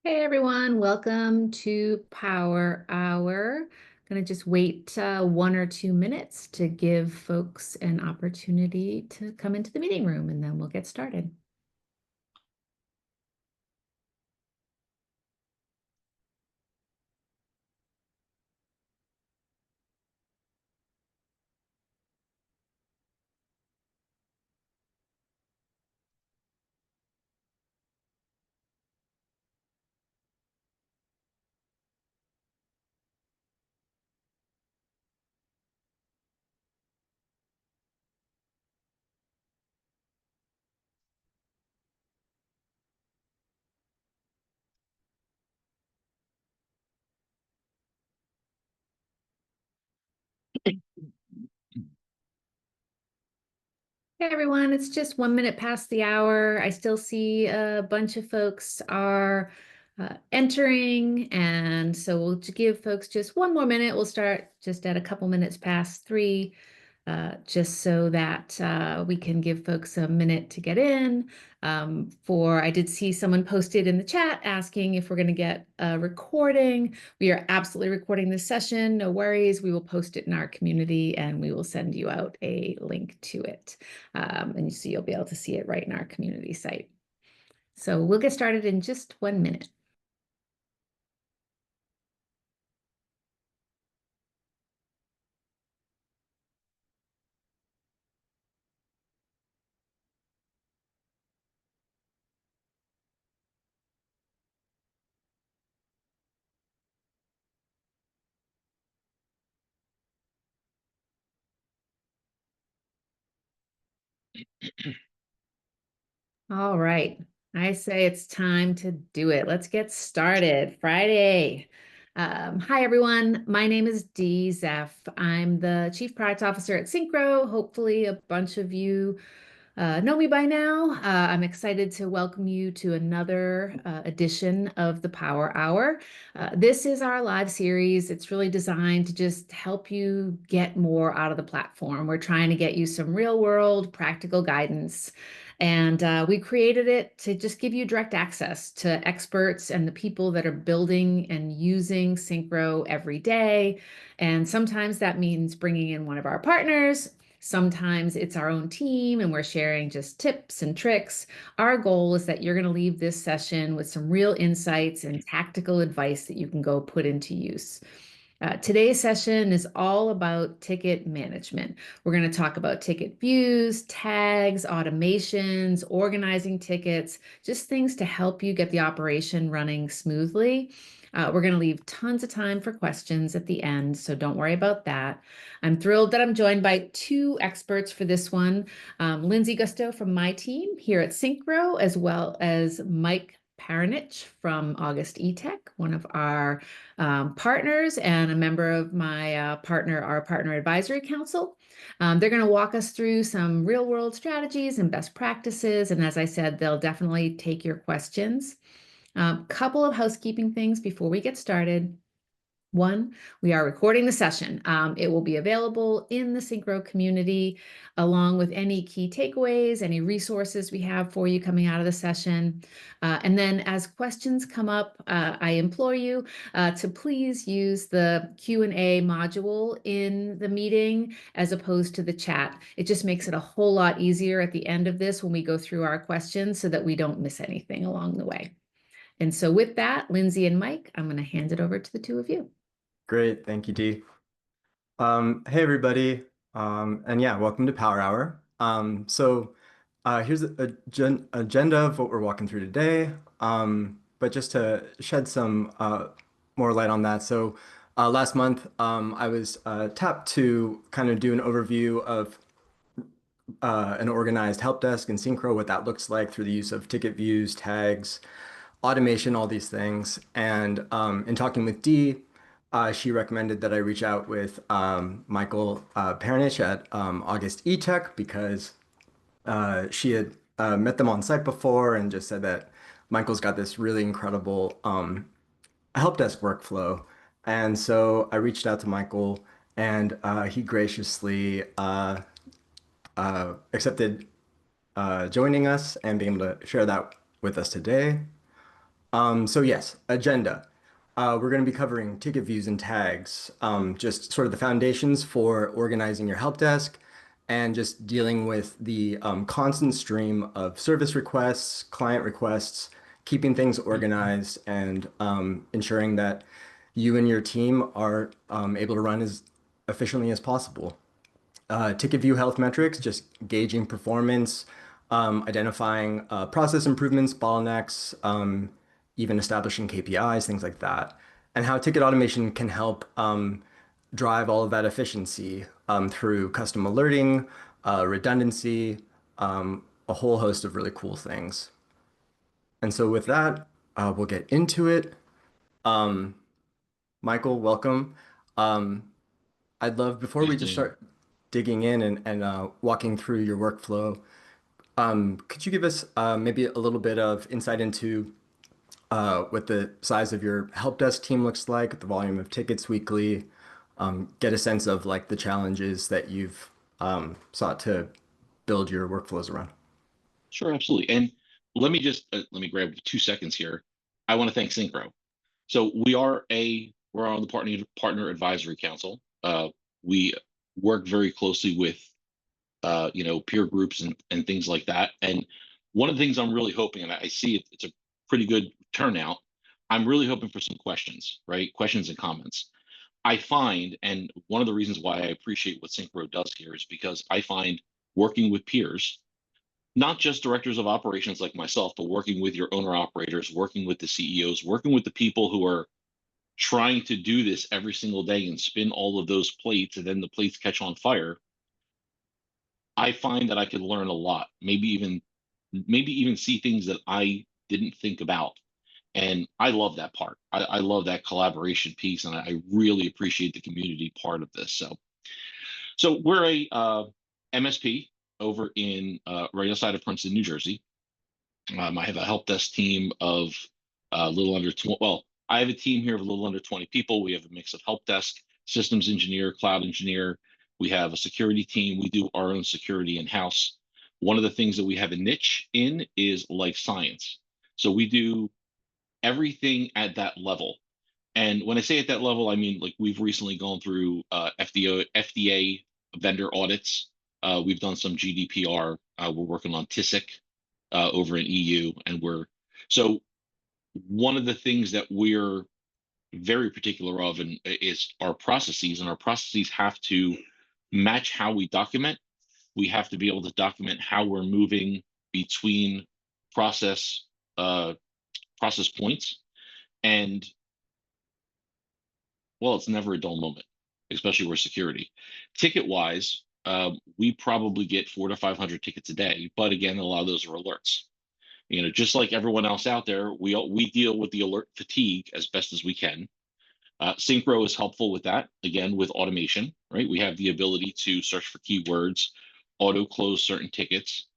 Hey everyone, welcome to Power Hour. Gonna just wait 1 or 2 minutes to give folks an opportunity to come into the meeting room and then we'll get started. Hey everyone, it's just 1 minute past the hour. I still see a bunch of folks are entering, and so we'll give folks just one more minute. We'll start just at a couple minutes past 3, just so that we can give folks a minute to get in. I did see someone posted in the chat asking if we're going to get a recording. We are absolutely recording this session. No worries. We will post it in our community and we will send you out a link to it. And so you'll be able to see it right in our community site. So we'll get started in just 1 minute. All right. I say it's time to do it. Let's get started. Friday. Hi, everyone. My name is Dee Zeff. I'm the Chief Product Officer at Syncro. Hopefully, a bunch of you know me by now. I'm excited to welcome you to another edition of the Power Hour. This is our live series. It's really designed to just help you get more out of the platform. We're trying to get you some real world practical guidance. And we created it to just give you direct access to experts and the people that are building and using Syncro every day. And sometimes that means bringing in one of our partners. Sometimes it's our own team and we're sharing just tips and tricks. Our goal is that you're going to leave this session with some real insights and tactical advice that you can go put into use. Today's session is all about ticket management. We're going to talk about ticket views, tags, automations, organizing tickets, just things to help you get the operation running smoothly. We're going to leave tons of time for questions at the end, so don't worry about that. I'm thrilled that I'm joined by 2 experts for this one, Lindsey Giusto from my team here at Syncro, as well as Mike Paranich from August eTech, one of our partners and a member of my our partner advisory council. They're going to walk us through some real world strategies and best practices. And as I said, they'll definitely take your questions. Couple of housekeeping things before we get started. One, we are recording the session. It will be available in the Syncro community, along with any key takeaways, any resources we have for you coming out of the session. And then as questions come up, I implore you to please use the Q&A module in the meeting as opposed to the chat. It just makes it a whole lot easier at the end of this when we go through our questions so that we don't miss anything along the way. And so with that, Lindsey and Mike, I'm going to hand it over to the 2 of you. Great, thank you, Dee. Hey everybody, and yeah, welcome to Power Hour. Here's a agenda of what we're walking through today. But just to shed some more light on that, last month I was tapped to kind of do an overview of an organized help desk in Syncro, what that looks like through the use of ticket views, tags, automation, all these things. And in talking with Dee, she recommended that I reach out with Michael Paranich at August eTech because she had met them on site before and just said that Michael's got this really incredible help desk workflow. And so I reached out to Michael and he graciously accepted joining us and being able to share that with us today. So yes, agenda. We're going to be covering ticket views and tags, just sort of the foundations for organizing your help desk and just dealing with the constant stream of service requests, client requests, keeping things organized and ensuring that you and your team are able to run as efficiently as possible. Ticket view health metrics, just gauging performance, identifying process improvements, bottlenecks, even establishing KPIs, things like that, and how ticket automation can help drive all of that efficiency through custom alerting, redundancy, a whole host of really cool things. And so with that, we'll get into it. Um, Michael, welcome. Um, I'd love, before we Nice just meeting you. start digging in and walking through your workflow, could you give us maybe a little bit of insight into what the size of your help desk team looks like, the volume of tickets weekly, get a sense of like the challenges that you've sought to build your workflows around? Sure, absolutely. And let me grab 2 seconds here. I want to thank Syncro. So we're on the partner advisory council. We work very closely with peer groups and things like that. And one of the things I'm really hoping, and I see it's a pretty good turnout. I'm really hoping for some questions, right? Questions and comments. I find, and one of the reasons why I appreciate what Synchro does here is because I find working with peers, not just directors of operations like myself, but working with your owner operators, working with the CEOs, working with the people who are trying to do this every single day and spin all of those plates and then the plates catch on fire. I find that I could learn a lot, maybe even see things that I didn't think about. And I love that part. I love that collaboration piece, and I really appreciate the community part of this. So we're a MSP over in right outside of Princeton, New Jersey. I have a help desk team of a little under 20. Well, I have a team here of a little under 20 people. We have a mix of help desk, systems engineer, cloud engineer. We have a security team. We do our own security in house. One of the things that we have a niche in is life science. So we do everything at that level. And when I say at that level, I mean like we've recently gone through FDA vendor audits. We've done some GDPR. We're working on TISIC over in EU, and so one of the things that we're very particular of and is our processes, and our processes have to match how we document. We have to be able to document how we're moving between process uh, process points, and well, it's never a dull moment, especially with security. Ticket wise, we probably get 400 to 500 tickets a day, but again, a lot of those are alerts. Just like everyone else out there, we deal with the alert fatigue as best as we can. Synchro is helpful with that, again, with automation, right? We have the ability to search for keywords, auto close certain tickets.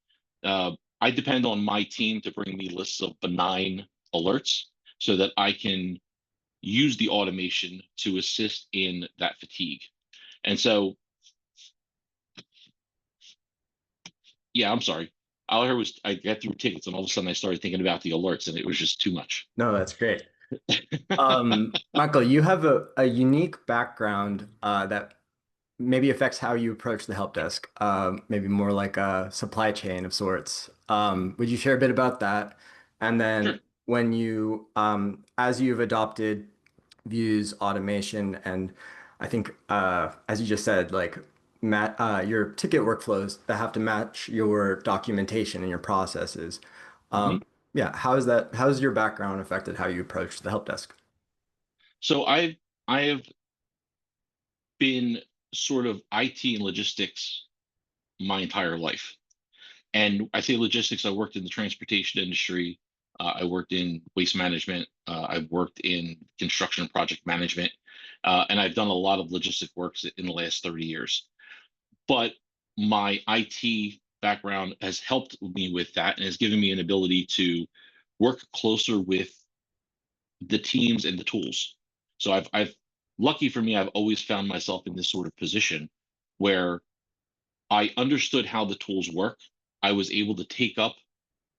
I depend on my team to bring me lists of benign alerts so that I can use the automation to assist in that fatigue. And so, yeah, I'm sorry. All I heard was I got through tickets, and all of a sudden I started thinking about the alerts, and it was just too much. No, that's great. Michael, you have a unique background that maybe affects how you approach the help desk, maybe more like a supply chain of sorts. Would you share a bit about that? And Sure. then when as you've adopted views, automation, and I think, as you just said, like your ticket workflows that have to match your documentation and your processes. Mhm. Yeah, how's your background affected how you approach the help desk? So I have been sort of IT and logistics my entire life. And I say logistics, I worked in the transportation industry. I worked in waste management. I've worked in construction project management. And I've done a lot of logistic works in the last 30 years. But my IT background has helped me with that and has given me an ability to work closer with the teams and the tools. So I've lucky for me, I've always found myself in this sort of position where I understood how the tools work. I was able to take up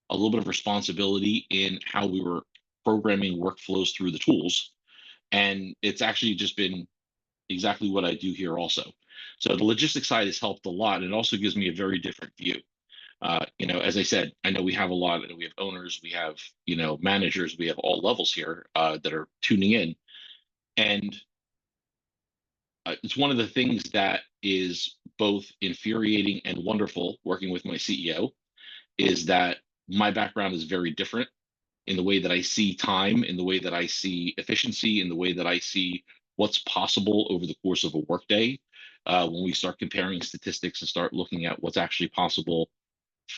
a little bit of responsibility in how we were programming workflows through the tools. And it's actually just been exactly what I do here also. So the logistics side has helped a lot. And it also gives me a very different view. As I said, I know we have a lot, we have owners, we have, managers, we have all levels here that are tuning in. And it's one of the things that is both infuriating and wonderful working with my CEO is that my background is very different in the way that I see time, in the way that I see efficiency, in the way that I see what's possible over the course of a workday. When we start comparing statistics and start looking at what's actually possible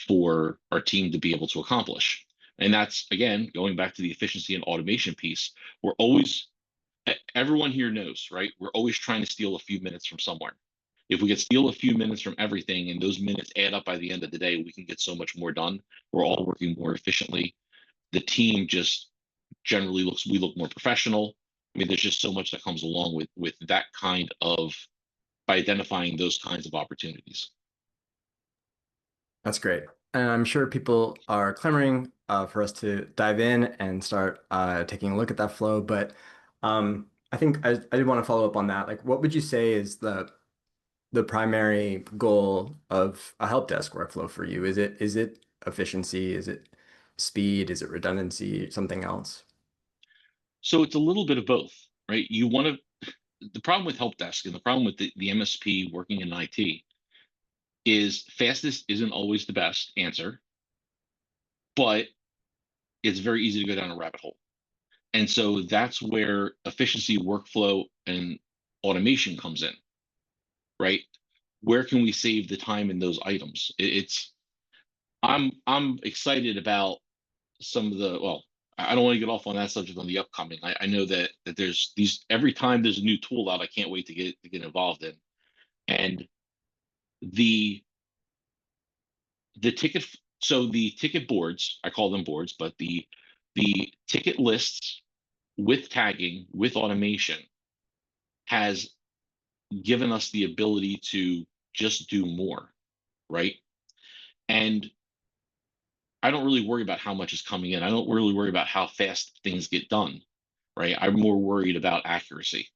for our team to be able to accomplish. And that's, again, going back to the efficiency and automation piece. Everyone here knows, right? We're always trying to steal a few minutes from somewhere. If we could steal a few minutes from everything and those minutes add up by the end of the day, we can get so much more done. We're all working more efficiently. The team just generally we look more professional. I mean, there's just so much that comes along with that kind of, by identifying those kinds of opportunities. That's great. And I'm sure people are clamoring for us to dive in and start taking a look at that flow. But I think I did want to follow up on that. Like, what would you say is the primary goal of a help desk workflow for you? Is it efficiency? Is it speed? Is it redundancy? Something else? So it's a little bit of both, right? The problem with help desk and the problem with the MSP working in IT is fastest isn't always the best answer, but it's very easy to go down a rabbit hole. And so that's where efficiency, workflow, and automation comes in, right? Where can we save the time in those items? I'm excited about some of the, well, I don't want to get off on that subject on the upcoming. I know that there's every time there's a new tool out, I can't wait to get involved in. And the ticket, so the ticket boards, I call them boards, but the ticket lists with tagging, with automation, has given us the ability to just do more, right? And I don't really worry about how much is coming in. I don't really worry about how fast things get done, right? I'm more worried about accuracy.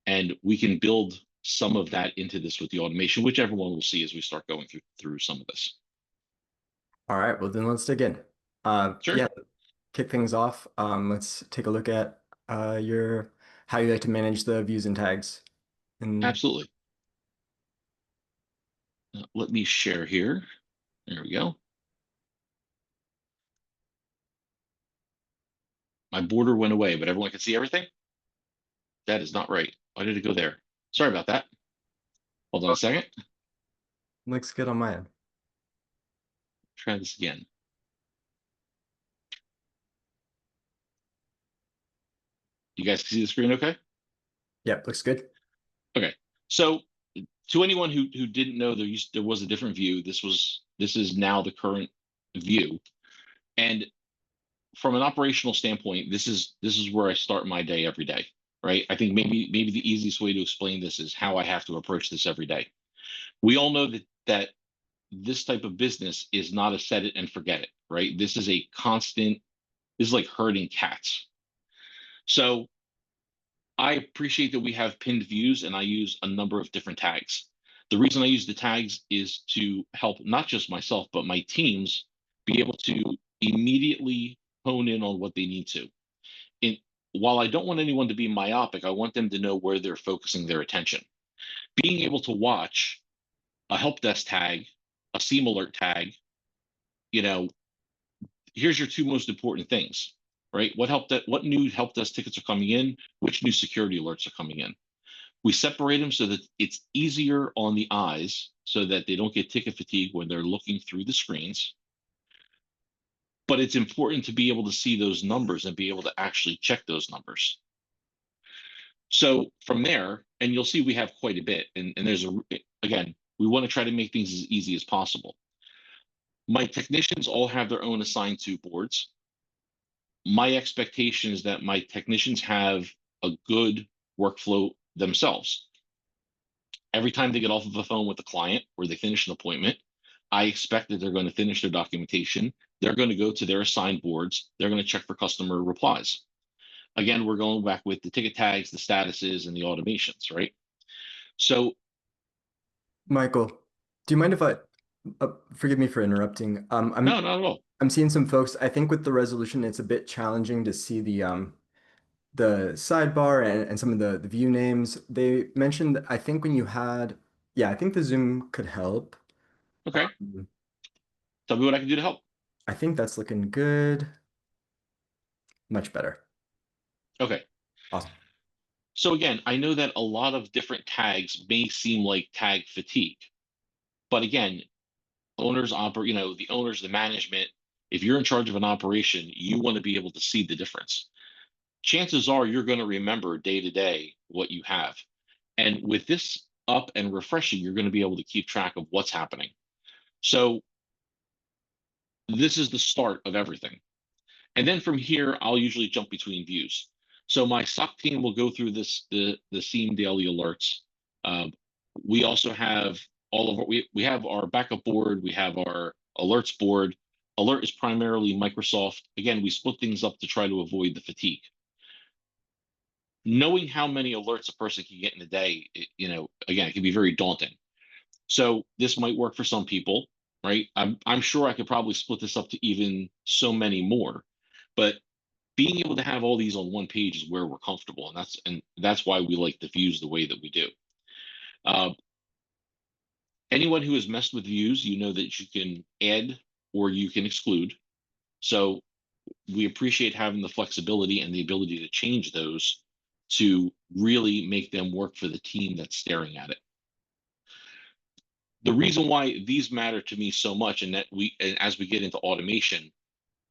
And we can build some of that into this with the automation, which everyone will see as we start going through some of this. All right, well then let's dig in. Sure. Yeah, kick things off. Let's take a look at your how you like to manage the views and tags. Absolutely. Let me share here. There we go. My border went away, but everyone can see everything. That is not right. Why did it go there? Sorry about that. Hold on a second. Looks good on my end. Try this again. You guys can see the screen okay? Yep, looks good. Okay. So to anyone who didn't know there was a different view, this is now the current view. And from an operational standpoint, this is where I start my day every day, right? I think maybe the easiest way to explain this is how I have to approach this every day. We all know that this type of business is not a set it and forget it, right? This is a constant, this is like herding cats. So I appreciate that we have pinned views and I use a number of different tags. The reason I use the tags is to help not just myself, but my teams be able to immediately hone in on what they need to. And while I don't want anyone to be myopic, I want them to know where they're focusing their attention. Being able to watch a help desk tag, a seam alert tag, here's your two most important things, right? What new help desk tickets are coming in? Which new security alerts are coming in? We separate them so that it's easier on the eyes so that they don't get ticket fatigue when they're looking through the screens. But it's important to be able to see those numbers and be able to actually check those numbers. So from there, and you'll see we have quite a bit, and again, we want to try to make things as easy as possible. My technicians all have their own assigned to boards. My expectation is that my technicians have a good workflow themselves. Every time they get off of a phone with a client or they finish an appointment, I expect that they're going to finish their documentation. They're going to go to their assigned boards. They're going to check for customer replies. Again, we're going back with the ticket tags, the statuses, and the automations, right? So Michael, do you mind if forgive me for interrupting. no, not at all. I'm seeing some folks, I think with the resolution, it's a bit challenging to see the sidebar and some of the view names. They mentioned, I think when you had, yeah, I think the Zoom could help. Okay. Um, Tell me what I can do to help. I think that's looking good. Much better. Okay. Awesome. So again, I know that a lot of different tags may seem like tag fatigue, but again, owners operate, the owners, the management, if you're in charge of an operation, you want to be able to see the difference. Chances are you're going to remember day to day what you have. And with this up and refreshing, you're going to be able to keep track of what's happening. So this is the start of everything. And then from here, I'll usually jump between views. So my SOC team will go through the SIEM daily alerts. We also have all of our, we have our backup board, we have our alerts board. Alert is primarily Microsoft. Again, we split things up to try to avoid the fatigue. Knowing how many alerts a person can get in a day, again, it can be very daunting. So this might work for some people, right? I'm sure I could probably split this up to even so many more, but being able to have all these on one page is where we're comfortable, and that's why we like the views the way that we do. Uh, Anyone who has messed with views, you know that you can add or you can exclude. So we appreciate having the flexibility and the ability to change those to really make them work for the team that's staring at it. The reason why these matter to me so much, and as we get into automation,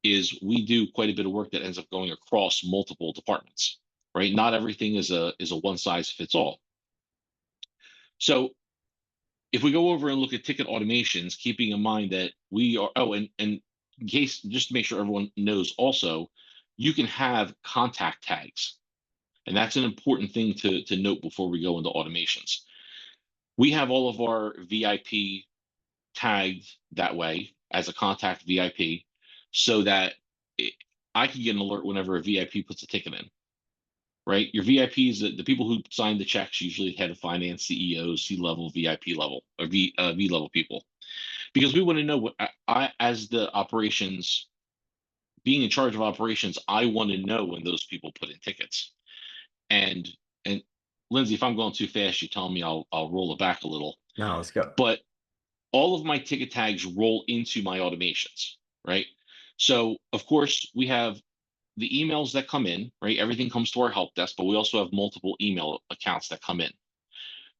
is we do quite a bit of work that ends up going across multiple departments, right? Not everything is a one size fits all. So if we go over and look at ticket automations, keeping in mind that we are, and in case, just to make sure everyone knows also, you can have contact tags. And that's an important thing to note before we go into automations. We have all of our VIP tagged that way as a contact VIP so that I can get an alert whenever a VIP puts a ticket in, right? Your VIPs, the people who sign the checks, usually head of finance, CEOs, C-level, VIP level, or V-level people, because we want to know what as the operations, being in charge of operations, I want to know when those people put in tickets. And Lindsey, if I'm going too fast, you tell me, I'll roll it back a little. Now let's go. But all of my ticket tags roll into my automations, right? So of course we have the emails that come in, right? Everything comes to our help desk, but we also have multiple email accounts that come in.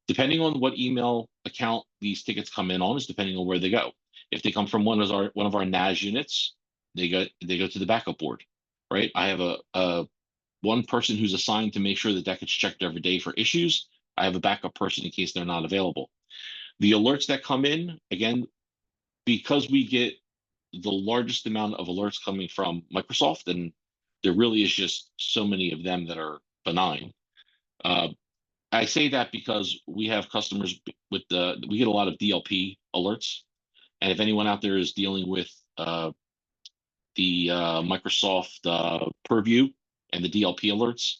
Depending on what email account these tickets come in on is depending on where they go. If they come from one of our NAS units, they go to the backup board, right? I have a one person who's assigned to make sure that gets checked every day for issues. I have a backup person in case they're not available. The alerts that come in, again, because we get the largest amount of alerts coming from Microsoft, and there really is just so many of them that are benign. I say that because we have customers we get a lot of DLP alerts. And if anyone out there is dealing with the Microsoft Purview and the DLP alerts,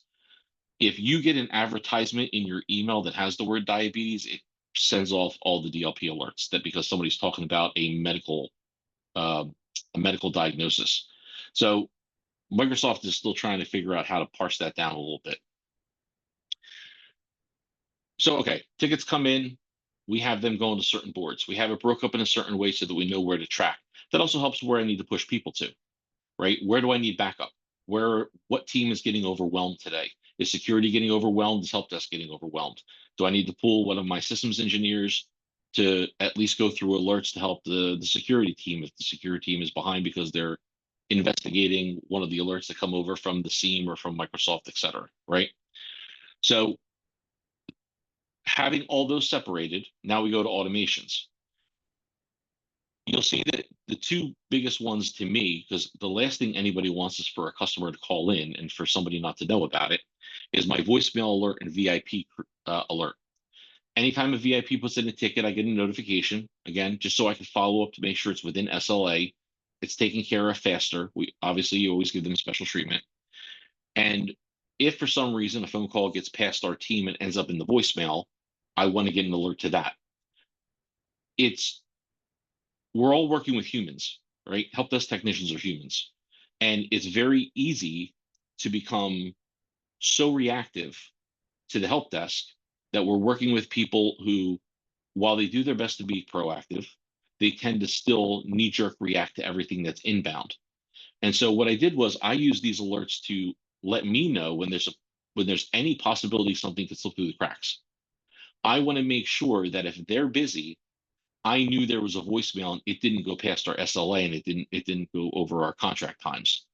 if you get an advertisement in your email that has the word diabetes, it sends off all the DLP alerts that because somebody's talking about a medical diagnosis. So Microsoft is still trying to figure out how to parse that down a little bit. So, okay, tickets come in, we have them go into certain boards. We have it broke up in a certain way so that we know where to track. That also helps where I need to push people to, right? Where do I need backup? What team is getting overwhelmed today? Is security getting overwhelmed? Is help desk getting overwhelmed? Do I need to pull one of my systems engineers to at least go through alerts to help the security team if the security team is behind because they're investigating one of the alerts that come over from the SIEM or from Microsoft, et cetera, right? So having all those separated, now we go to automations. You'll see that the two biggest ones to me, because the last thing anybody wants is for a customer to call in and for somebody not to know about it, is my voicemail alert and VIP alert. Anytime a VIP puts in a ticket, I get a notification, again, just so I can follow up to make sure it's within SLA. It's taken care of faster. We obviously, you always give them special treatment. And if for some reason a phone call gets past our team and ends up in the voicemail, I want to get an alert to that. We're all working with humans, right? Help desk technicians are humans. And it's very easy to become so reactive to the help desk that we're working with people who, while they do their best to be proactive, they tend to still knee-jerk react to everything that's inbound. And so what I did was I used these alerts to let me know when there's any possibility something could slip through the cracks. I want to make sure that if they're busy, I knew there was a voicemail and it didn't go past our SLA and it didn't go over our contract times.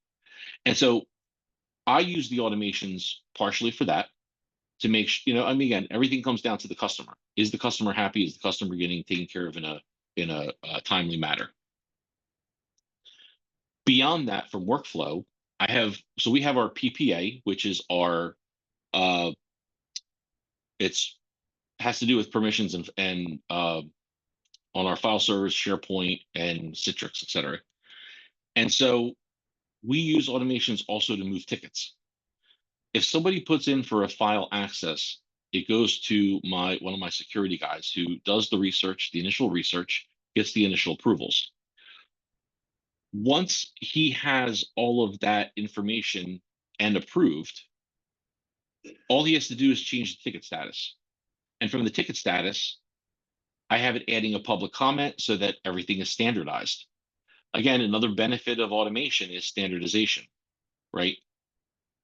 And so I use the automations partially for that, to make sure, I mean, again, everything comes down to the customer. Is the customer happy? Is the customer getting taken care of in a timely manner? Beyond that, from workflow, we have our PPA, which is our it's has to do with permissions and on our file servers, SharePoint, and Citrix, et cetera. And so we use automations also to move tickets. If somebody puts in for a file access, it goes to one of my security guys who does the research, the initial research, gets the initial approvals. Once he has all of that information and approved, all he has to do is change the ticket status. And from the ticket status, I have it adding a public comment so that everything is standardized. Again, another benefit of automation is standardization, right?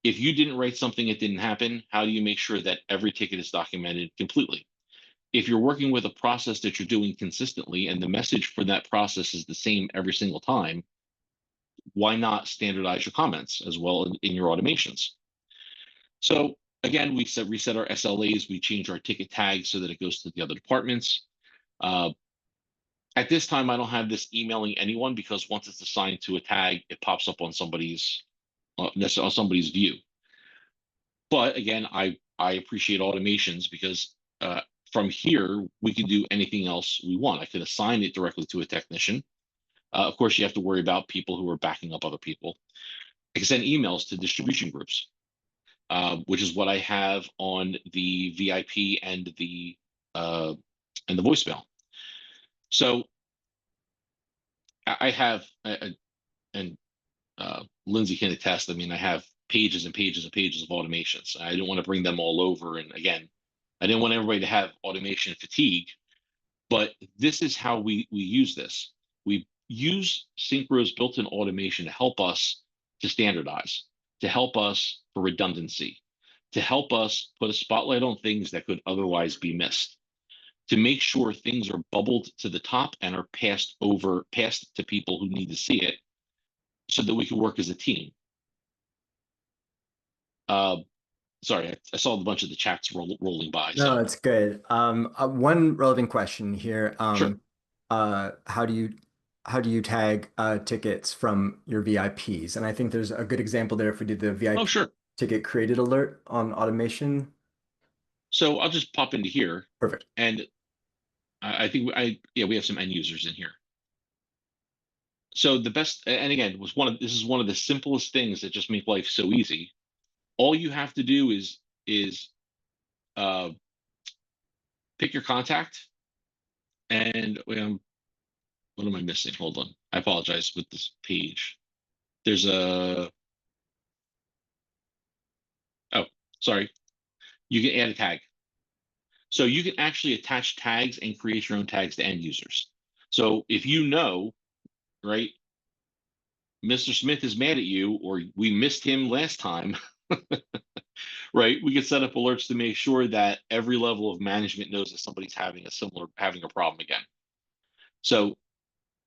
If you didn't write something, it didn't happen, how do you make sure that every ticket is documented completely? If you're working with a process that you're doing consistently and the message for that process is the same every single time, why not standardize your comments as well in your automations? So again, we reset our SLAs, we change our ticket tags so that it goes to the other departments. At this time, I don't have this emailing anyone because once it's assigned to a tag, it pops up on somebody's view. But again, I appreciate automations because from here, we can do anything else we want. I could assign it directly to a technician. Of course, you have to worry about people who are backing up other people. I can send emails to distribution groups, which is what I have on the VIP and the voicemail. So I have, and Lindsey can attest, I mean, I have pages and pages and pages of automations. I didn't want to bring them all over. And again, I didn't want everybody to have automation fatigue, but this is how we use this. We use Syncro's built-in automation to help us to standardize, to help us for redundancy, to help us put a spotlight on things that could otherwise be missed, to make sure things are bubbled to the top and are passed to people who need to see it so that we can work as a team. Sorry, I saw a bunch of the chats rolling by. No, it's good. One relevant question here. Sure. How do you tag tickets from your VIPs? And I think there's a good example there if we did the VIP sure. ticket created alert on automation. So I'll just pop into here. Perfect. And I think we have some end users in here. So the best, and again, this is one of the simplest things that just make life so easy. All you have to do is pick your contact, and what am I missing? Hold on, I apologize with this page. There's oh, sorry. You can add a tag. So you can actually attach tags and create your own tags to end users. So if right, Mr. Smith is mad at you, or we missed him last time, right? We can set up alerts to make sure that every level of management knows that somebody's having a problem again. So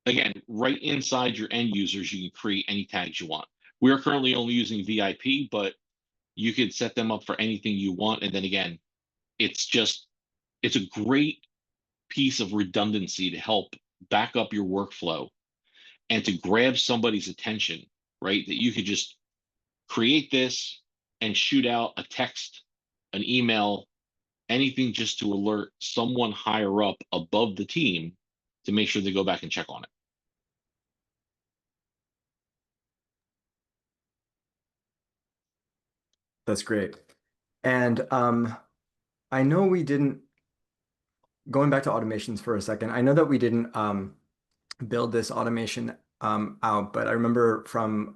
again, right inside your end users, you can create any tags you want. We are currently only using VIP, but you could set them up for anything you want. And then again, it's a great piece of redundancy to help back up your workflow and to grab somebody's attention, right? That you could just create this and shoot out a text, an email, anything just to alert someone higher up above the team to make sure they go back and check on it. That's great. And I know we didn't, going back to automations for a second, I know that we didn't build this automation out, but I remember from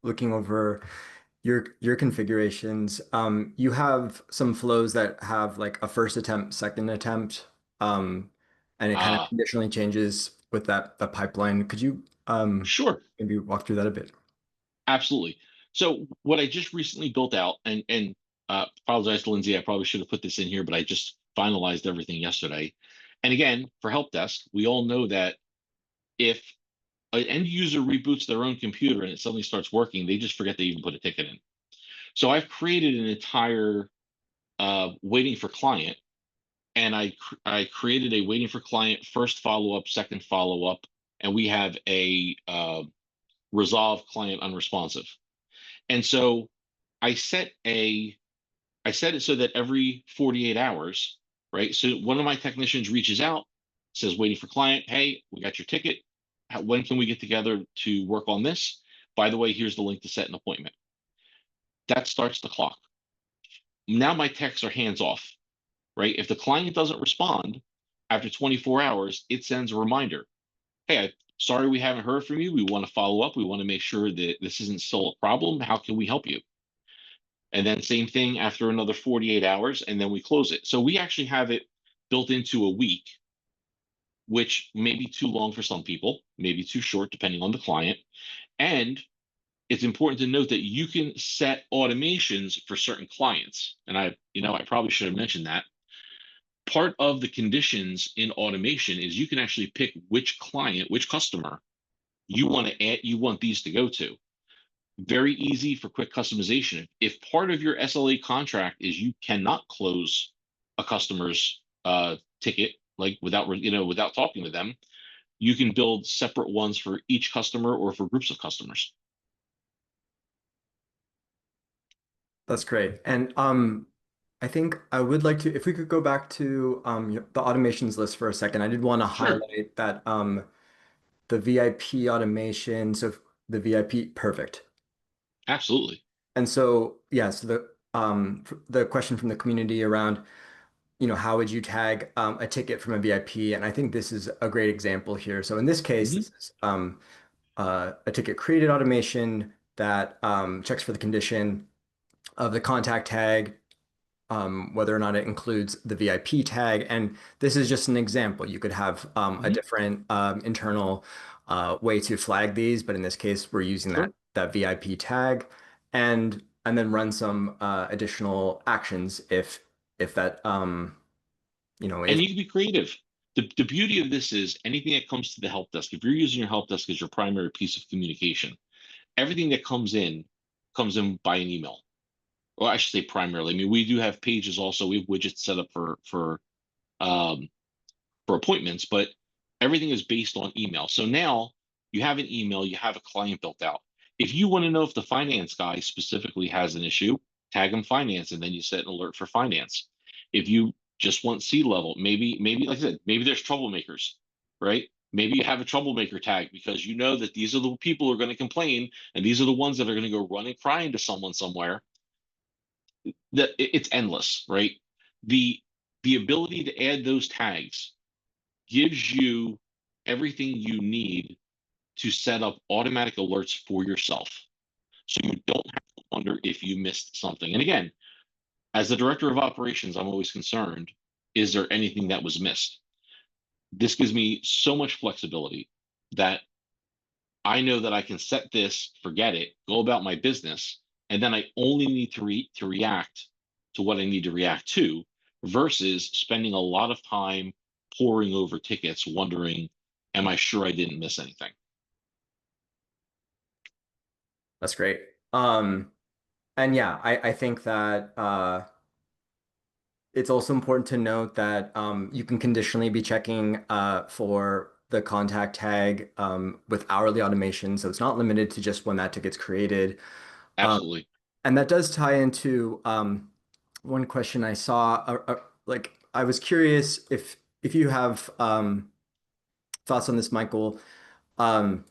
looking over your configurations, you have some flows that have like a first attempt, second attempt, and it kind of Uh, conditionally changes with the pipeline. Could you sure. maybe walk through that a bit? Absolutely. So what I just recently built out, and apologize to Lindsay, I probably should have put this in here, but I just finalized everything yesterday. And again, for Helpdesk, we all know that if an end user reboots their own computer and it suddenly starts working, they just forget they even put a ticket in. So I've created an entire waiting for client, and I created a waiting for client first follow up, second follow up, and we have a resolve client unresponsive. And so I set a I set it so that every 48 hours, right? So one of my technicians reaches out, says, waiting for client, hey, we got your ticket. When can we get together to work on this? By the way, here's the link to set an appointment. That starts the clock. Now my techs are hands off, right? If the client doesn't respond after 24 hours, it sends a reminder. Hey, sorry we haven't heard from you. We want to follow up. We want to make sure that this isn't still a problem. How can we help you? And then same thing after another 48 hours, and then we close it. So we actually have it built into a week, which may be too long for some people, maybe too short, depending on the client. And it's important to note that you can set automations for certain clients. And I probably should have mentioned that. Part of the conditions in automation is you can actually pick which client, which customer you want to add, you want these to go to. Very easy for quick customization. If part of your SLA contract is you cannot close a customer's ticket, like without talking to them, you can build separate ones for each customer or for groups of customers. That's great. And I think I would like to, if we could go back to the automations list for a second, I did want to Sure, highlight that the VIP automation, so the VIP, perfect. absolutely. And so, yeah, so the question from the community around, how would you tag a ticket from a VIP? And I think this is a great example here. So in this case, Mhm. this is a ticket created automation that checks for the condition of the contact tag, whether or not it includes the VIP tag. And this is just an example. You could have a Mhm. different internal way to flag these, but in this case, we're using that Sure. VIP tag, and then run some additional actions if that And if you can be creative. The beauty of this is anything that comes to the help desk, if you're using your help desk as your primary piece of communication, everything that comes in by an email. Well, I should say primarily. I mean, we do have pages also. We have widgets set up um, for appointments, but everything is based on email. So now you have an email, you have a client built out. If you want to know if the finance guy specifically has an issue, tag him finance, and then you set an alert for finance. If you just want C-level, maybe like I said, maybe there's troublemakers, right? Maybe you have a troublemaker tag because you know that these are the people who are going to complain, and these are the ones that are going to go running crying to someone somewhere. That it's endless, right? The the ability to add those tags gives you everything you need to set up automatic alerts for yourself. So you don't have to wonder if you missed something. And again, as the director of operations, I'm always concerned, is there anything that was missed? This gives me so much flexibility that I know that I can set this, forget it, go about my business, and then I only need to react to what I need to react to versus spending a lot of time poring over tickets, wondering, am I sure I didn't miss anything? that's great. And yeah, I think that it's also important to note that you can conditionally be checking for the contact tag with hourly automation. So it's not limited to just when that ticket's created. Um, Absolutely. and that does tie into one question I saw, like I was curious if you have thoughts on this, Michael. Um,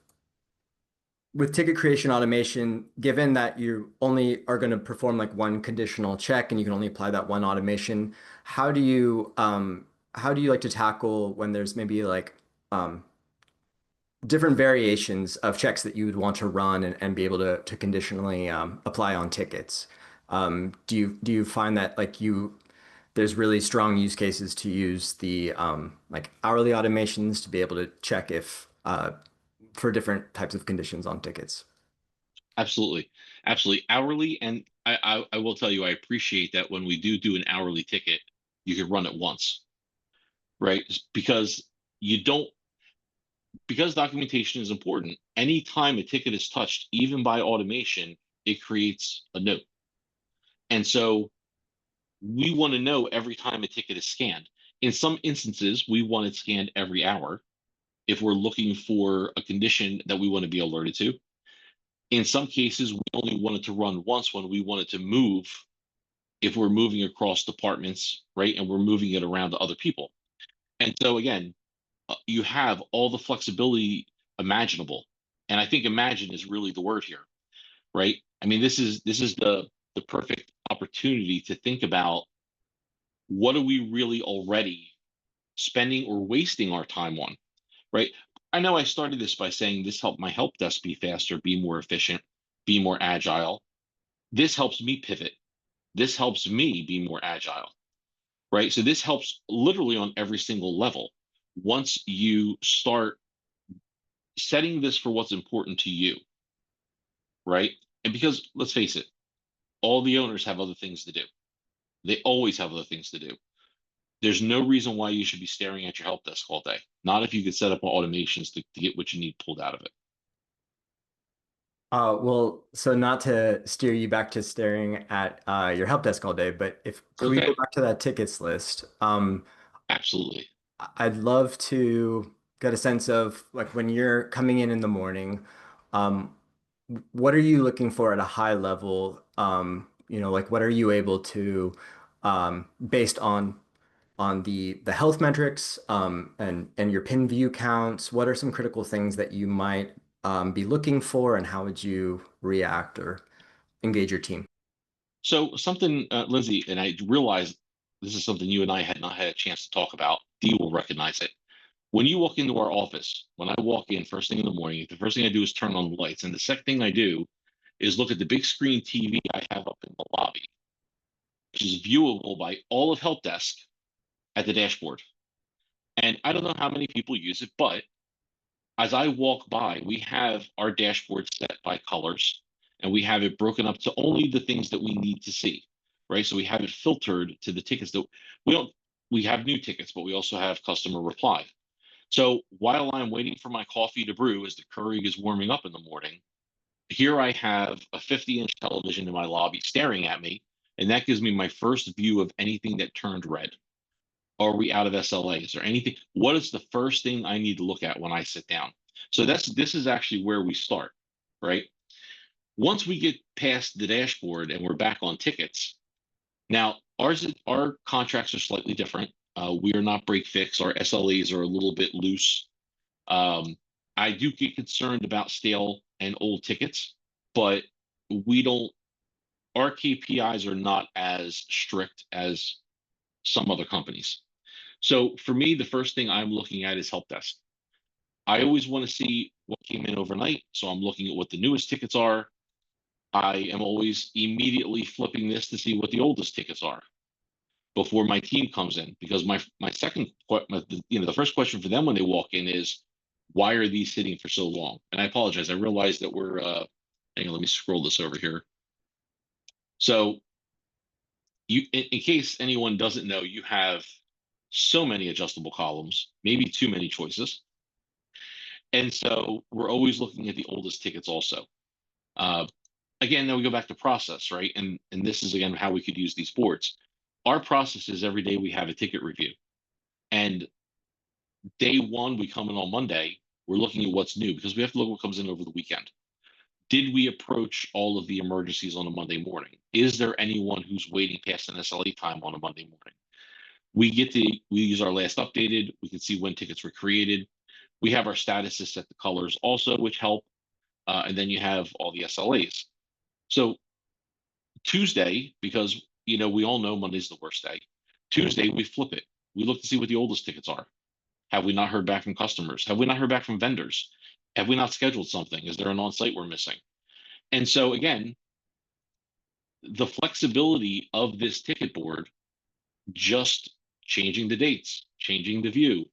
with ticket creation automation, given that you only are going to perform like one conditional check and you can only apply that one automation, how do you like to tackle when there's maybe like um, different variations of checks that you would want to run and be able to conditionally apply on tickets? Do you find that like there's really strong use cases to use the like hourly automations to be able to check if for different types of conditions on tickets? Absolutely. Absolutely. Hourly. And I will tell you, I appreciate that when we do an hourly ticket, you can run it once, right? Because you don't, because documentation is important, anytime a ticket is touched, even by automation, it creates a note. And so we want to know every time a ticket is scanned. In some instances, we want it scanned every hour if we're looking for a condition that we want to be alerted to. In some cases, we only want it to run once when we want it to move if we're moving across departments, right? And we're moving it around to other people. And so again, you have all the flexibility imaginable. And I think imagine is really the word here, right? I mean, this is the perfect opportunity to think about what are we really already spending or wasting our time on, right? I know I started this by saying this helped my help desk be faster, be more efficient, be more agile. This helps me pivot. This helps me be more agile, right? So this helps literally on every single level. Once you start setting this for what's important to you, right? And because let's face it, all the owners have other things to do. They always have other things to do. There's no reason why you should be staring at your help desk all day. Not if you could set up automations to get what you need pulled out of it. Well, so not to steer you back to staring at your help desk all day, but if could we go Okay, back to that tickets list? absolutely. I'd love to get a sense of like when you're coming in the morning, um, what are you looking for at a high level? Like what are you able to, based on the health metrics, and your pin view counts, what are some critical things that you might be looking for, and how would you react or engage your team? So something, Lindsay, and I realize this is something you and I had not had a chance to talk about. Dee will recognize it. When you walk into our office, when I walk in first thing in the morning, the first thing I do is turn on the lights. And the second thing I do is look at the big screen TV I have up in the lobby, which is viewable by all of Help Desk at the dashboard. And I don't know how many people use it, but as I walk by, we have our dashboard set by colors and we have it broken up to only the things that we need to see, right? So we have it filtered to the tickets that we don't, we have new tickets, but we also have customer reply. So while I'm waiting for my coffee to brew as the Keurig is warming up in the morning, here I have a 50-inch television in my lobby staring at me, and that gives me my first view of anything that turned red. Are we out of SLAs or anything? What is the first thing I need to look at when I sit down? So this is actually where we start, right? Once we get past the dashboard and we're back on tickets, now our contracts are slightly different. We are not break fix. Our SLAs are a little bit loose. I do get concerned about stale and old tickets, but we don't. Our KPIs are not as strict as some other companies. So for me, the first thing I'm looking at is help desk. I always want to see what came in overnight. So I'm looking at what the newest tickets are. I am always immediately flipping this to see what the oldest tickets are before my team comes in. Because my second, the first question for them when they walk in is, why are these sitting for so long? And I apologize. I realize that we're, hang on, let me scroll this over here. So in case anyone doesn't know, you have so many adjustable columns, maybe too many choices. And so we're always looking at the oldest tickets also. Uh, Again, then we go back to process, right? And this is again how we could use these boards. Our process is every day we have a ticket review. And day one, we come in on Monday, we're looking at what's new because we have to look what comes in over the weekend. Did we approach all of the emergencies on a Monday morning? Is there anyone who's waiting past an SLA time on a Monday morning? We use our last updated. We can see when tickets were created. We have our statuses set the colors also, which help. And then you have all the SLAs. So Tuesday, because we all know Monday's the worst day. Tuesday, we flip it. We look to see what the oldest tickets are. Have we not heard back from customers? Have we not heard back from vendors? Have we not scheduled something? Is there an on-site we're missing? And so again, the flexibility of this ticket board, just changing the dates, changing the view,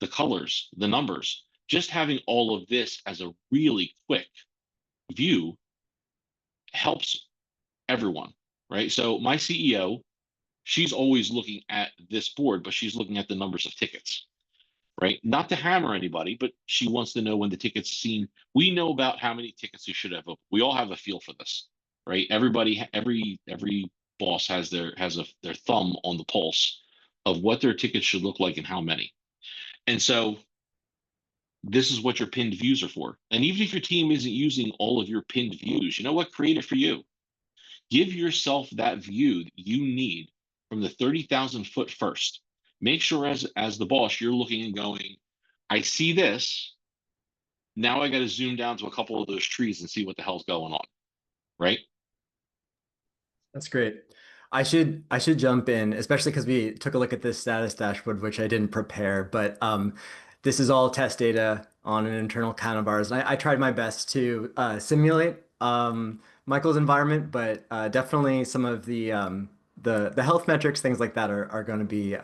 the colors, the numbers, just having all of this as a really quick view helps everyone, right? So my CEO, she's always looking at this board, but she's looking at the numbers of tickets, right? Not to hammer anybody, but she wants to know when the tickets seem. We know about how many tickets you should have open. We all have a feel for this, right? Everybody, every boss has their thumb on the pulse of what their tickets should look like and how many. And so this is what your pinned views are for. And even if your team isn't using all of your pinned views, you know what? Create it for you. Give yourself that view that you need from the 30,000 foot first. Make sure as the boss, you're looking and going, I see this. Now I got to zoom down to a couple of those trees and see what the hell's going on, right? That's great. I should jump in, especially because we took a look at this status dashboard, which I didn't prepare, but this is all test data on an internal account of ours. And I tried my best to simulate Michael's environment, but definitely some of the health metrics, things like that, are going to be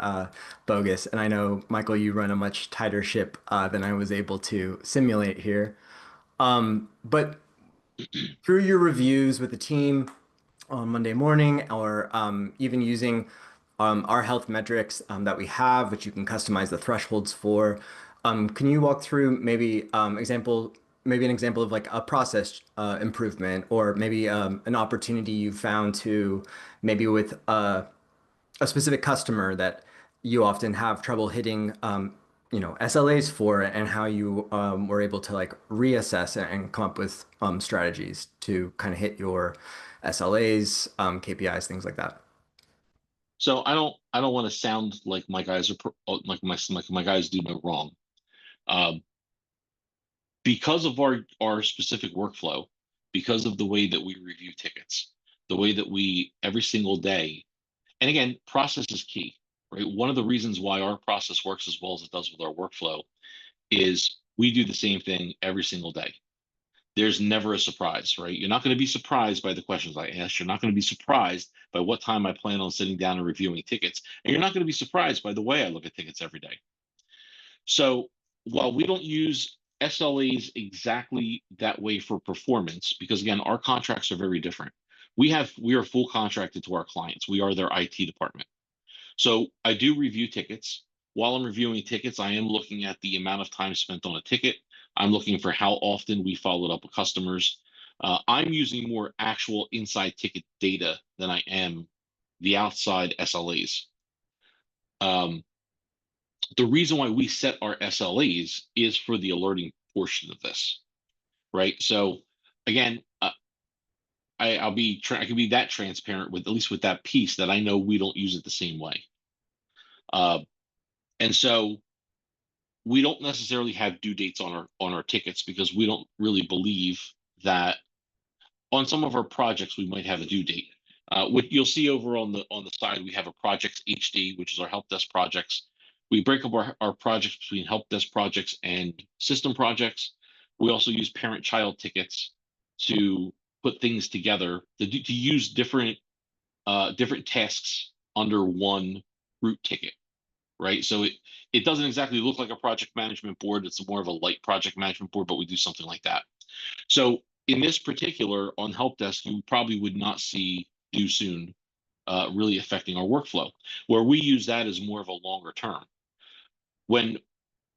bogus. And I know, Michael, you run a much tighter ship than I was able to simulate here. But through your reviews with the team on Monday morning, or even using our health metrics that we have, which you can customize the thresholds for. Can you walk through maybe an example of like a process improvement, or maybe an opportunity you found to maybe with a specific customer that you often have trouble hitting, SLAs for, and how you were able to like reassess and come up with strategies to kind of hit your SLAs, KPIs, things like that. So I don't want to sound like my guys are like my guys do no wrong. Um, because of our specific workflow, because of the way that we review tickets, the way that we every single day. And again, process is key, right? One of the reasons why our process works as well as it does with our workflow is we do the same thing every single day. There's never a surprise, right? You're not going to be surprised by the questions I ask. You're not going to be surprised by what time I plan on sitting down and reviewing tickets. And you're not going to be surprised by the way I look at tickets every day. So while we don't use SLAs exactly that way for performance, because again, our contracts are very different. We are full contracted to our clients. We are their IT department. So I do review tickets. While I'm reviewing tickets, I am looking at the amount of time spent on a ticket. I'm looking for how often we followed up with customers. I'm using more actual inside ticket data than I am the outside SLAs. The reason why we set our SLAs is for the alerting portion of this, right? So again, I can be that transparent with, at least with that piece, that I know we don't use it the same way. And so we don't necessarily have due dates on our tickets, because we don't really believe that on some of our projects we might have a due date. What you'll see over on the side, we have a projects HD, which is our help desk projects. We break up our projects between help desk projects and system projects. We also use parent-child tickets to put things together, to use different tasks under one root ticket, right? So it doesn't exactly look like a project management board. It's more of a light project management board, but we do something like that. So in this particular, on help desk, you probably would not see due soon really affecting our workflow, where we use that as more of a longer term. When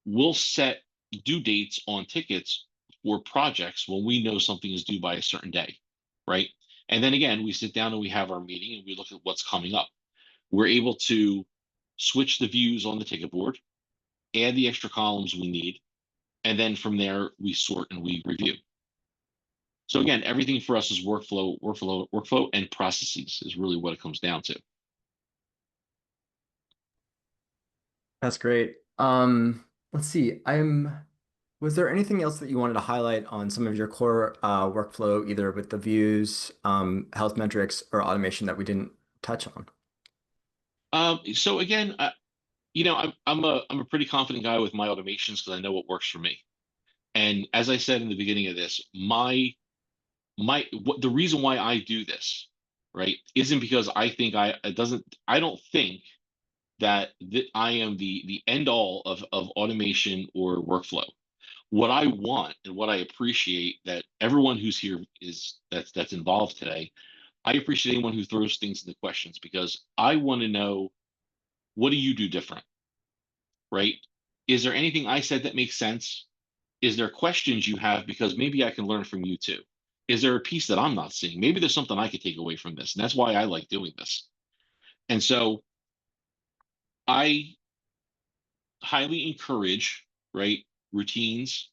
we'll set due dates on tickets for projects when we know something is due by a certain day, right? And then again, we sit down and we have our meeting and we look at what's coming up. We're able to switch the views on the ticket board, add the extra columns we need, and then from there we sort and we review. So again, everything for us is workflow, and processes is really what it comes down to. That's great. Let's see. Was there anything else that you wanted to highlight on some of your core workflow, either with the views, health metrics, or automation that we didn't touch on? So again, I'm a pretty confident guy with my automations because I know what works for me. And as I said in the beginning of this, the reason why I do this, right, isn't because I think I don't think that I am the end all of automation or workflow. What I want and what I appreciate that everyone who's here that's involved today, I appreciate anyone who throws things into questions because I want to know, what do you do different, right? Is there anything I said that makes sense? Is there questions you have because maybe I can learn from you too? Is there a piece that I'm not seeing? Maybe there's something I could take away from this. And that's why I like doing this. And so I highly encourage, right, routines.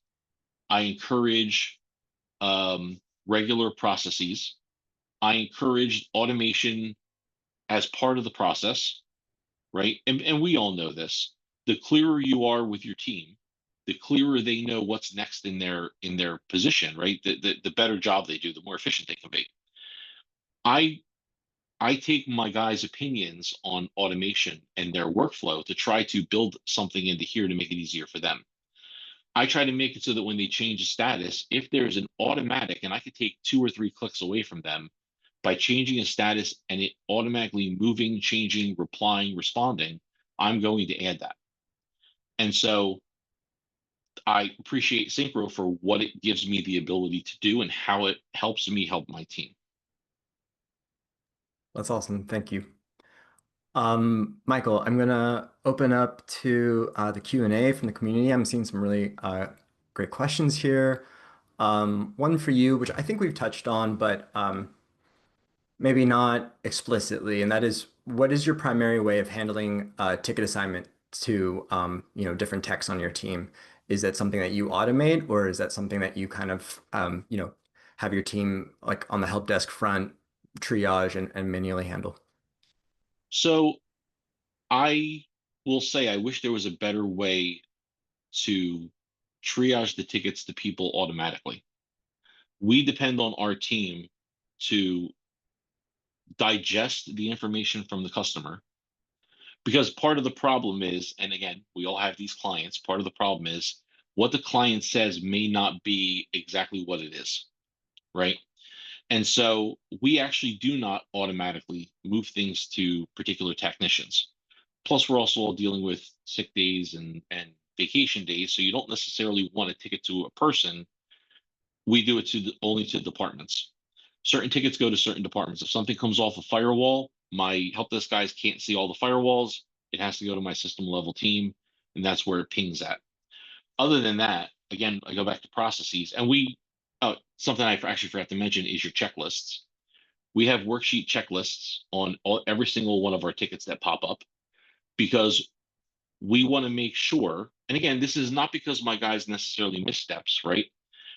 I encourage regular processes. I encourage automation as part of the process, right? And we all know this. The clearer you are with your team, the clearer they know what's next in their position, right? The better job they do, the more efficient they can be. I I take my guys' opinions on automation and their workflow to try to build something into here to make it easier for them. I try to make it so that when they change a status, if there's an automatic, and I could take 2 or 3 clicks away from them by changing a status and it automatically moving, changing, replying, responding, I'm going to add that. And so I appreciate Syncro for what it gives me the ability to do and how it helps me help my team. That's awesome. Thank you. Michael, I'm gonna open up to the Q&A from the community. I'm seeing some really great questions here. One for you, which I think we've touched on, but maybe not explicitly, and that is, what is your primary way of handling ticket assignment to different techs on your team? Is that something that you automate, or is that something that you kind of have your team like on the help desk front triage and manually handle? So I will say I wish there was a better way to triage the tickets to people automatically. We depend on our team to digest the information from the customer because part of the problem is, and again, we all have these clients, part of the problem is what the client says may not be exactly what it is, right? And so we actually do not automatically move things to particular technicians. Plus, we're also all dealing with sick days and vacation days, so you don't necessarily want to ticket to a person. We do it only to departments. Certain tickets go to certain departments. If something comes off a firewall, my help desk guys can't see all the firewalls. It has to go to my system level team, and that's where it pings at. Other than that, again, I go back to processes, and something I actually forgot to mention is your checklists. We have worksheet checklists on every single one of our tickets that pop up because we want to make sure, and again, this is not because my guys necessarily missteps, right?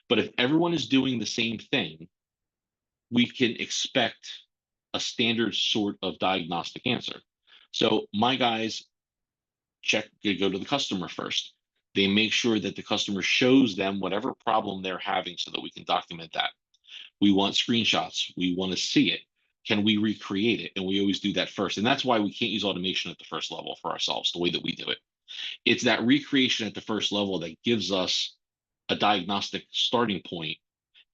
But if everyone is doing the same thing, we can expect a standard sort of diagnostic answer. So my guys go to the customer first. They make sure that the customer shows them whatever problem they're having so that we can document that. We want screenshots. We want to see it. Can we recreate it? And we always do that first. And that's why we can't use automation at the first level for ourselves, the way that we do it. It's that recreation at the first level that gives us a diagnostic starting point.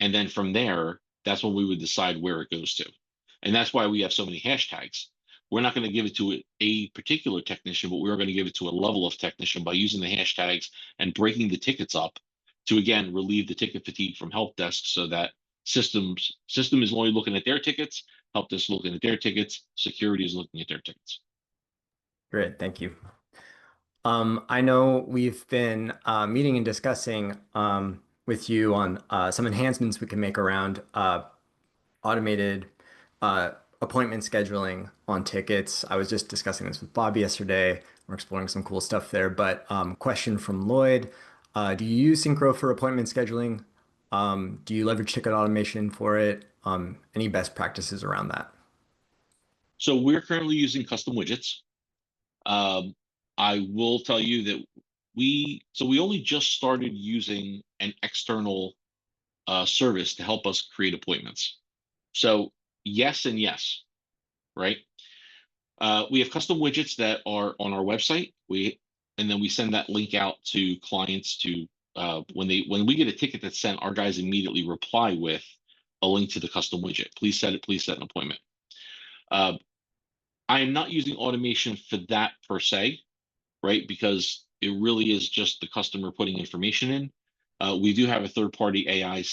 And then from there, that's when we would decide where it goes to. And that's why we have so many hashtags. We're not going to give it to a particular technician, but we're going to give it to a level of technician by using the hashtags and breaking the tickets up to, again, relieve the ticket fatigue from help desk so that system is only looking at their tickets, help desk looking at their tickets, security is looking at their tickets. Great, thank you. I know we've been meeting and discussing with you on some enhancements we can make around automated appointment scheduling on tickets. I was just discussing this with Bob yesterday. We're exploring some cool stuff there. But question from Lloyd, do you use Syncro for appointment scheduling? Do you leverage ticket automation for it? Any best practices around that? So we're currently using custom widgets. Um, I will tell you that we only just started using an external service to help us create appointments. So yes and yes, right? We have custom widgets that are on our website. And then we send that link out to clients to when we get a ticket that's sent, our guys immediately reply with a link to the custom widget. Please set an appointment. Uh, I am not using automation for that per se, right? Because it really is just the customer putting information in. We do have a third-party AI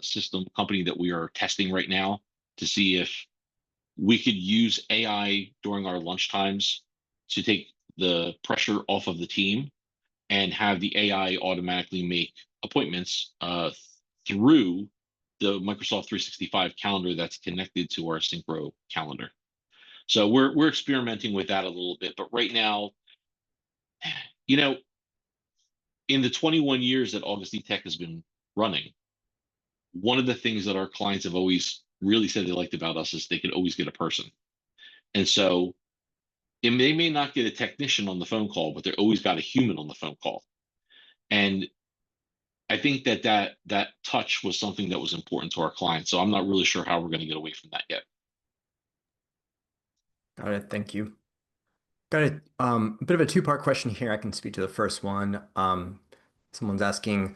system company that we are testing right now to see if we could use AI during our lunch times to take the pressure off of the team and have the AI automatically make appointments through the Microsoft 365 calendar that's connected to our Syncro calendar. So we're experimenting with that a little bit, but right now, you know, in the 21 years that August eTech has been running, one of the things that our clients have always really said they liked about us is they could always get a person. And so they may not get a technician on the phone call, but they're always got a human on the phone call. And I think that touch was something that was important to our clients. So I'm not really sure how we're going to get away from that yet. Got it. Thank you. Got a bit of a two-part question here. I can speak to the first one. Someone's asking,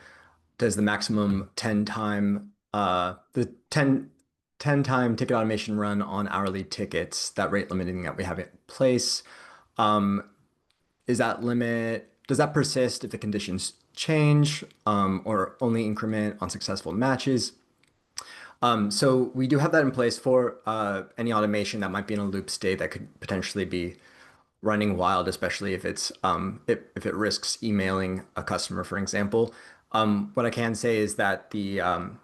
does the maximum 10 time the 10 time ticket automation run on hourly tickets, that rate limiting that we have in place, um, is that limit, does that persist if the conditions change, or only increment on successful matches? So we do have that in place for any automation that might be in a loop state that could potentially be running wild, especially if it's if it risks emailing a customer, for example. What I can say is that the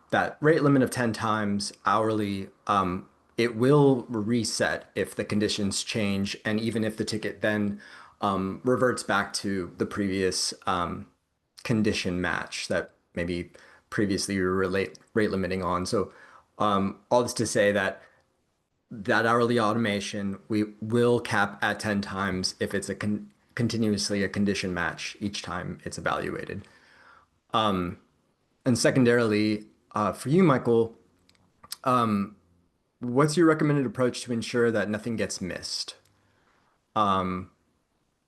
that rate limit of 10 times hourly, it will reset if the conditions change, and even if the ticket then reverts back to the previous condition match that maybe previously you were rate limiting on. So all this to say that that hourly automation, we will cap at 10 times if it's continuously a condition match each time it's evaluated. And secondarily, for you, Michael, what's your recommended approach to ensure that nothing gets missed?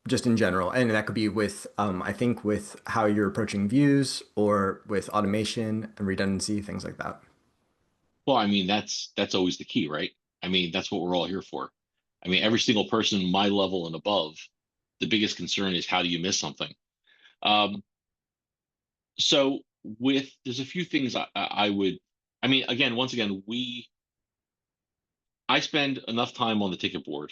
Just in general, and that could be with, I think, with how you're approaching views or with automation and redundancy, things like that. Well, I mean, that's always the key, right? I mean, that's what we're all here for. I mean, every single person my level and above, the biggest concern is how do you miss something? Um, so there's a few things I would, I mean, again, once again, I spend enough time on the ticket board,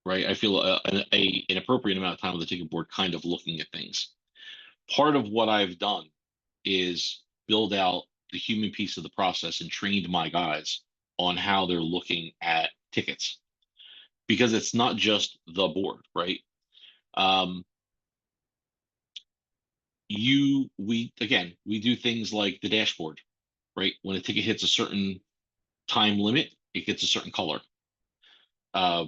right? I feel an appropriate amount of time on the ticket board kind of looking at things. Part of what I've done is build out the human piece of the process and trained my guys on how they're looking at tickets because it's not just the board, right? Um, we do things like the dashboard, right? When a ticket hits a certain time limit, it gets a certain color. Uh,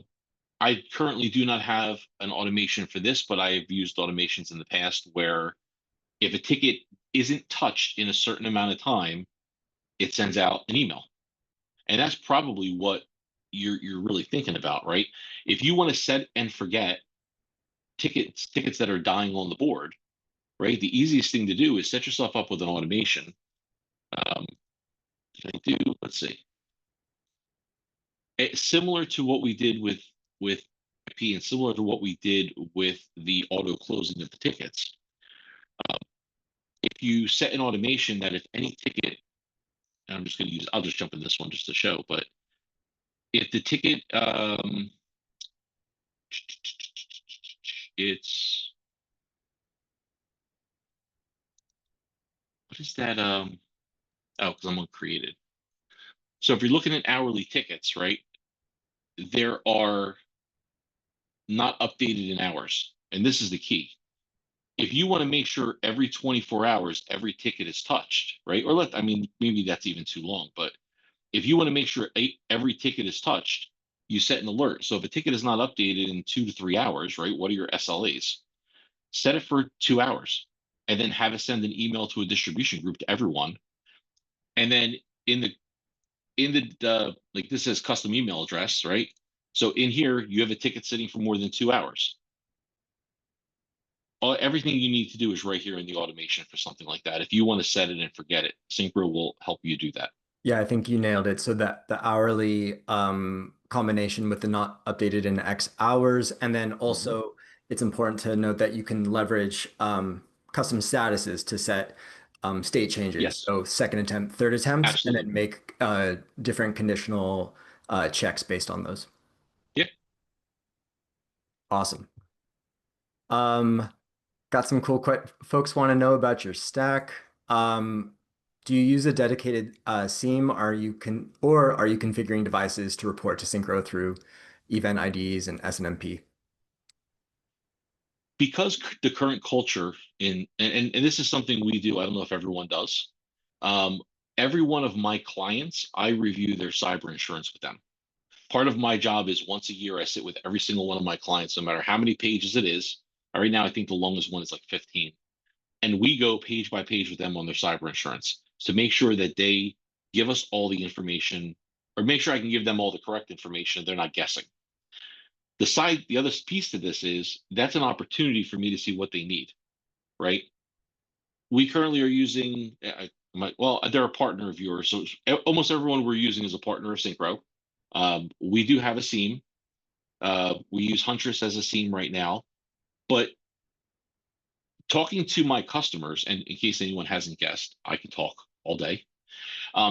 I currently do not have an automation for this, but I have used automations in the past where if a ticket isn't touched in a certain amount of time, it sends out an email. And that's probably what you're really thinking about, right? If you want to set and forget tickets that are dying on the board, right? The easiest thing to do is set yourself up with an automation. Um, if I do, let's see. Similar to what we did with IP and similar to what we did with the auto closing of the tickets. If you set an automation that if any ticket, and I'll just jump in this one just to show, but if the ticket, it's, what is that? Oh, because I'm on created. So if you're looking at hourly tickets, right, there are not updated in hours. And this is the key. if you want to make sure every 24 hours, every ticket is touched, right? I mean, maybe that's even too long, but if you want to make sure every ticket is touched, you set an alert. So if a ticket is not updated in 2 to 3 hours, right? What are your SLAs? Set it for 2 hours and then have it send an email to a distribution group to everyone. And then in the like this says custom email address, right? So in here, you have a ticket sitting for more than 2 hours. Everything you need to do is right here in the automation for something like that. If you want to set it and forget it, Syncro will help you do that. Yeah, I think you nailed it. So that the hourly combination with the not updated in X hours, and then Mhm. also it's important to note that you can leverage custom statuses to set state changes. Yes, So second attempt, third attempt, and absolutely. then make different conditional checks based on those. Yeah. Awesome. Um, Got some cool folks want to know about your stack. Um, do you use a dedicated SIEM? Are you configuring devices to report to Synchro through event IDs and SNMP? Because the current culture and this is something we do, I don't know if everyone does. Um, every one of my clients, I review their cyber insurance with them. Part of my job is once a year, I sit with every single one of my clients, no matter how many pages it is. Right now, I think the longest one is like 15. And we go page by page with them on their cyber insurance to make sure that they give us all the information or make sure I can give them all the correct information. They're not guessing. The other piece to this is that's an opportunity for me to see what they need, right? We currently are using, well, they're a partner of yours. So almost everyone we're using is a partner of Synchro. We do have a SIEM. We use Huntress as a SIEM right now. But talking to my customers, and in case anyone hasn't guessed, I can talk all day.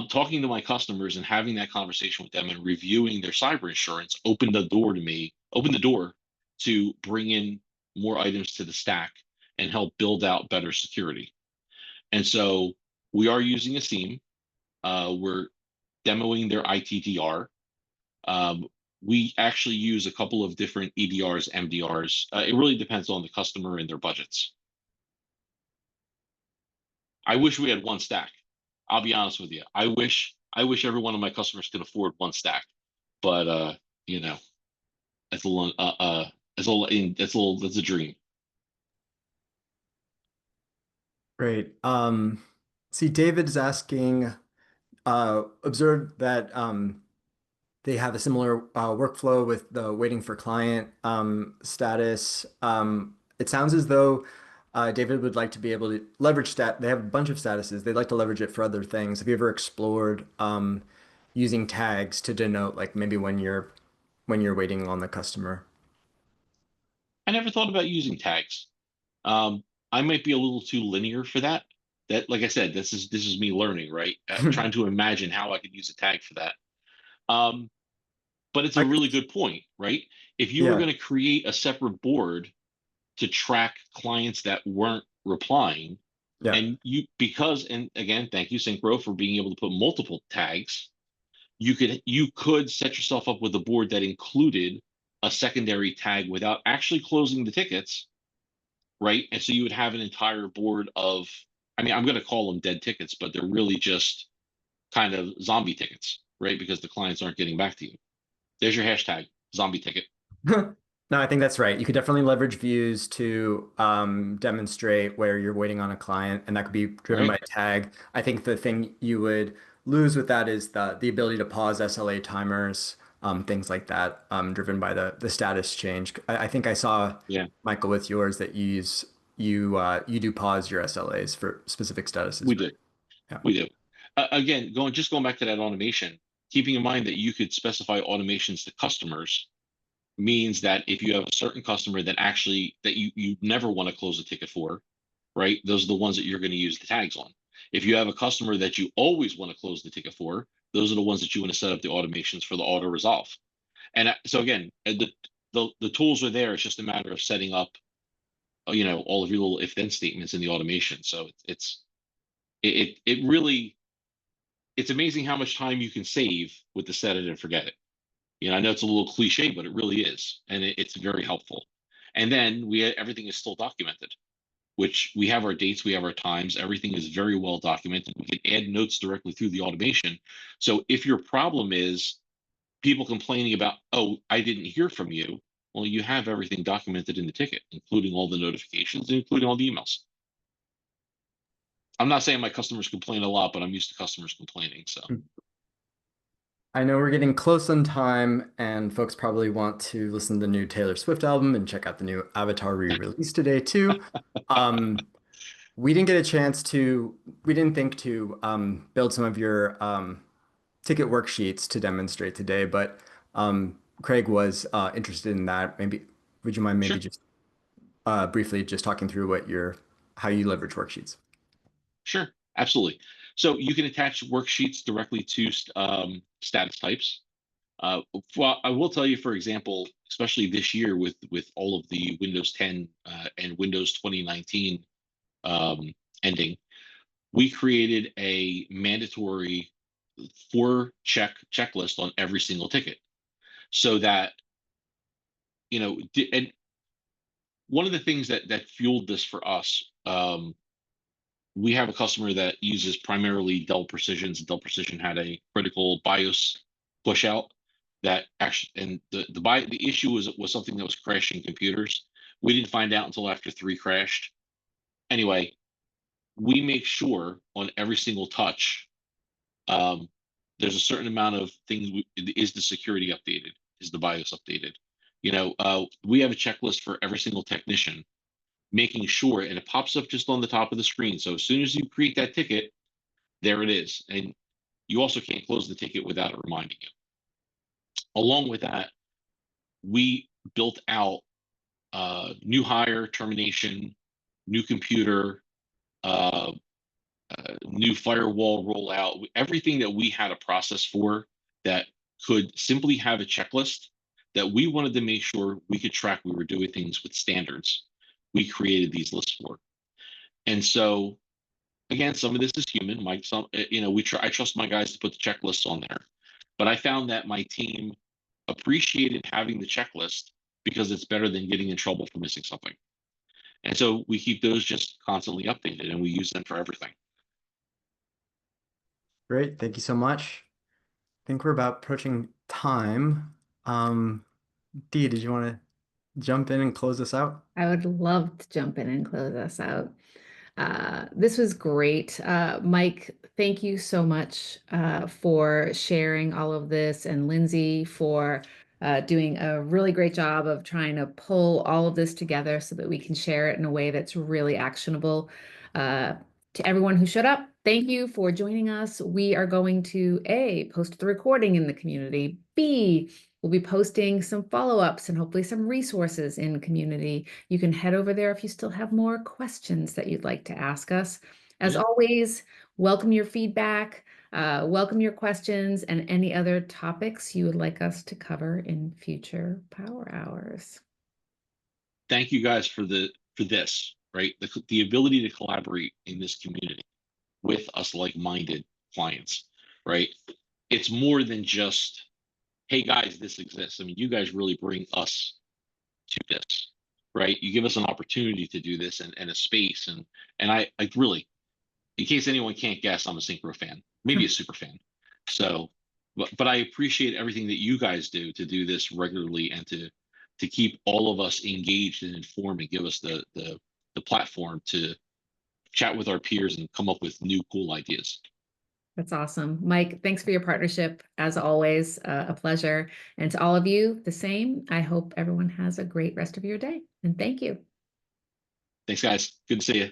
Talking to my customers and having that conversation with them and reviewing their cyber insurance opened the door to bring in more items to the stack and help build out better security. And so we are using a SIEM. We're demoing their ITDR. Um, we actually use a couple of different EDRs, MDRs. It really depends on the customer and their budgets. I wish we had one stack. I'll be honest with you. I wish every one of my customers could afford one stack, but you know, that's a little that's a dream. Great. See, David is asking, observed that they have a similar workflow with the waiting for client status. It sounds as though David would like to be able to leverage stat. They have a bunch of statuses. They'd like to leverage it for other things. Have you ever explored using tags to denote, like maybe when you're waiting on the customer? I never thought about using tags. Um, I might be a little too linear for that. That, like I said, this is me learning, right? Trying to imagine how I could use a tag for that. Um, but it's a I could, really good point, right? If you were yeah, going to create a separate board to track clients that weren't replying, yeah. and again, thank you, Synchro, for being able to put multiple tags. You could set yourself up with a board that included a secondary tag without actually closing the tickets, right? And so you would have an entire board of, I mean, I'm going to call them dead tickets, but they're really just kind of zombie tickets, right? Because the clients aren't getting back to you. There's your hashtag, zombie ticket. No, I think that's right. You could definitely leverage views to demonstrate where you're waiting on a client, and that could be driven by Right? a tag. I think the thing you would lose with that is the ability to pause SLA timers, things like that, driven by the status change. I think I saw, Yeah, Michael, with yours that you do pause your SLAs for specific we statuses, do. right? Yeah. We do. Again, going back to that automation, keeping in mind that you could specify automations to customers means that if you have a certain customer that you never want to close a ticket for, right? Those are the ones that you're going to use the tags on. If you have a customer that you always want to close the ticket for, those are the ones that you want to set up the automations for the auto resolve. And so again, the tools are there. It's just a matter of setting up, all of your little if then statements in the automation. So it really it's amazing how much time you can save with the set it and forget it. I know it's a little cliche, but it really is, and it's very helpful. And then everything is still documented. which we have our dates, we have our times, everything is very well documented. We can add notes directly through the automation. So if your problem is people complaining about, oh, I didn't hear from you, well, you have everything documented in the ticket, including all the notifications, including all the emails. I'm not saying my customers complain a lot, but I'm used to customers complaining. So I know we're getting close on time, and folks probably want to listen to the new Taylor Swift album and check out the new Avatar re-release today too. We didn't get a chance to, we didn't think to build some of your ticket worksheets to demonstrate today, but Craig was interested in that. Maybe would you mind maybe sure. just briefly just talking through how you leverage worksheets? Sure, absolutely. So you can attach worksheets directly to status types. Well, I will tell you, for example, especially this year with all of the Windows 10 and Windows 2019 ending, we created a mandatory checklist on every single ticket, so that and one of the things that fueled this for us. We have a customer that uses primarily Dell Precisions. Dell Precision had a critical BIOS push out that actually, and the issue was something that was crashing computers. We didn't find out until after 3 crashed. Anyway, we make sure on every single touch, there's a certain amount of things. Is the security updated? Is the BIOS updated? We have a checklist for every single technician, making sure, and it pops up just on the top of the screen. So as soon as you create that ticket, there it is. And you also can't close the ticket without it reminding you. Along with that, we built out new hire, termination, new computer, new firewall rollout, everything that we had a process for that could simply have a checklist that we wanted to make sure we could track we were doing things with standards. We created these lists for. And so, again, some of this is human. I trust my guys to put the checklists on there, but I found that my team appreciated having the checklist because it's better than getting in trouble for missing something. And so we keep those just constantly updated, and we use them for everything. Great, thank you so much. I think we're about approaching time. Dee, did you want to jump in and close us out? I would love to jump in and close us out. This was great. Mike, thank you so much for sharing all of this, and Lindsey for doing a really great job of trying to pull all of this together so that we can share it in a way that's really actionable. To everyone who showed up, thank you for joining us. We are going to A, post the recording in the community. B, we'll be posting some follow-ups and hopefully some resources in community. You can head over there if you still have more questions that you'd like to ask us. As always, welcome your feedback, welcome your questions, and any other topics you would like us to cover in future Power Hours. Thank you guys for this, right? The ability to collaborate in this community with us like-minded clients, right? It's more than just, hey guys, this exists. I mean, you guys really bring us to this, right? You give us an opportunity to do this and a space. And I really, in case anyone can't guess, I'm a Syncro fan, maybe a super fan. So, but I appreciate everything that you guys do to do this regularly and to keep all of us engaged and informed and give us the platform to chat with our peers and come up with new cool ideas. That's awesome. Mike, thanks for your partnership. As always, a pleasure. And to all of you, the same. I hope everyone has a great rest of your day. And thank you. Thanks, guys. Good to see you.